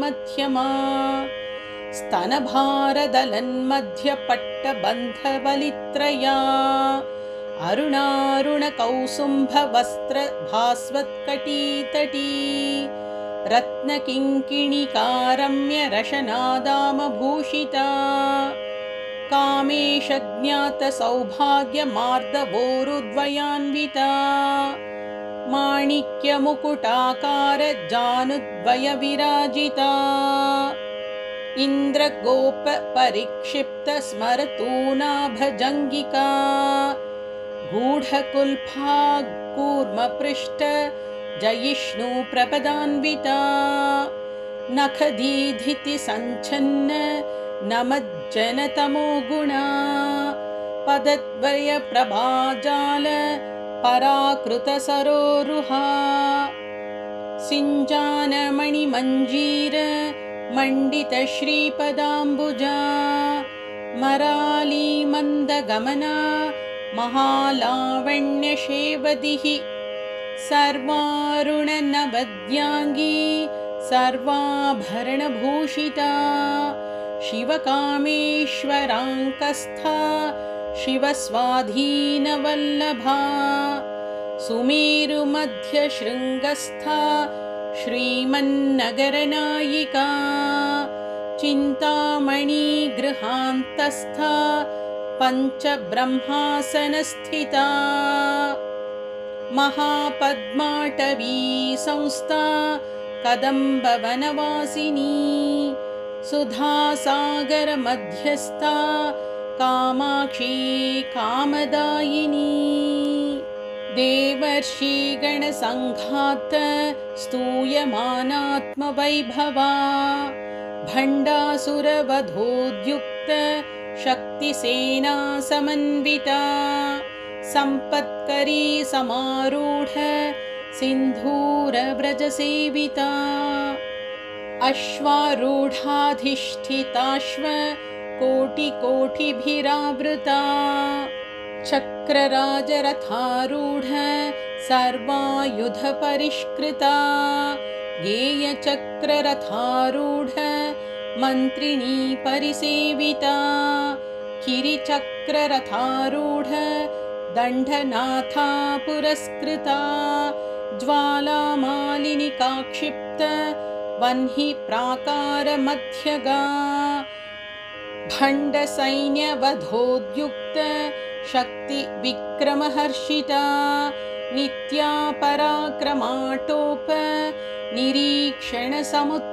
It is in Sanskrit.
मध्यमा स्तनभारदलन्मध्यपट्टबन्धबलित्रया अरुणारुणकौसुम्भवस्त्रभास्वत्कटीतटी रत्नकिङ्किणिकारम्यरशनादामभूषिता कामेशज्ञातसौभाग्यमार्दवोरुद्वयान्विता माणिक्यमुकुटाकारजानुद्वयविराजिता इन्द्रगोपपरिक्षिप्तस्मरतूनाभजङ्गिका गूढकुल्फा कूर्मपृष्ठ जयिष्णुप्रपदान्विता नखदीधितिसञ्छन्न नमज्जनतमोगुणा पदद्वयप्रभाजाल पराकृतसरोरुहा सिञ्जानमणिमञ्जीर मण्डितश्रीपदाम्बुजा मरालीमन्दगमना महालावण्यशेवदिः सर्वारुणनवद्याङ्गी सर्वाभरणभूषिता शिवकामेश्वराङ्कस्था शिवस्वाधीनवल्लभा सुमेरुमध्यशृङ्गस्था श्रीमन्नगरनायिका चिन्तामणिगृहान्तस्था पञ्चब्रह्मासनस्थिता महापद्माटवी संस्था कदम्बवनवासिनी सुधासागरमध्यस्था कामाक्षी कामदायिनी देवर्षिगणसङ्घात स्तूयमानात्मवैभवा भण्डासुरवधोद्युक्त शक्तिसेना समन्विता सम्पत्करी समारूढ सिन्धूरव्रजसेविता अश्वारूढाधिष्ठिताश्व कोटिकोटिभिरावृता चक्रराजरथारूढ सर्वायुधपरिष्कृता गेयचक्ररथारूढ मन्त्रिणी परिसेविता किरिचक्ररथारूढ दण्डनाथा पुरस्कृता ज्वालामालिनिकाक्षिप्त वह्नि प्राकारमध्यगा भण्डसैन्यवधोद्युक्त शक्तिविक्रमहर्षिता नित्या पराक्रमाटोप निरीक्षणसमुत्सुका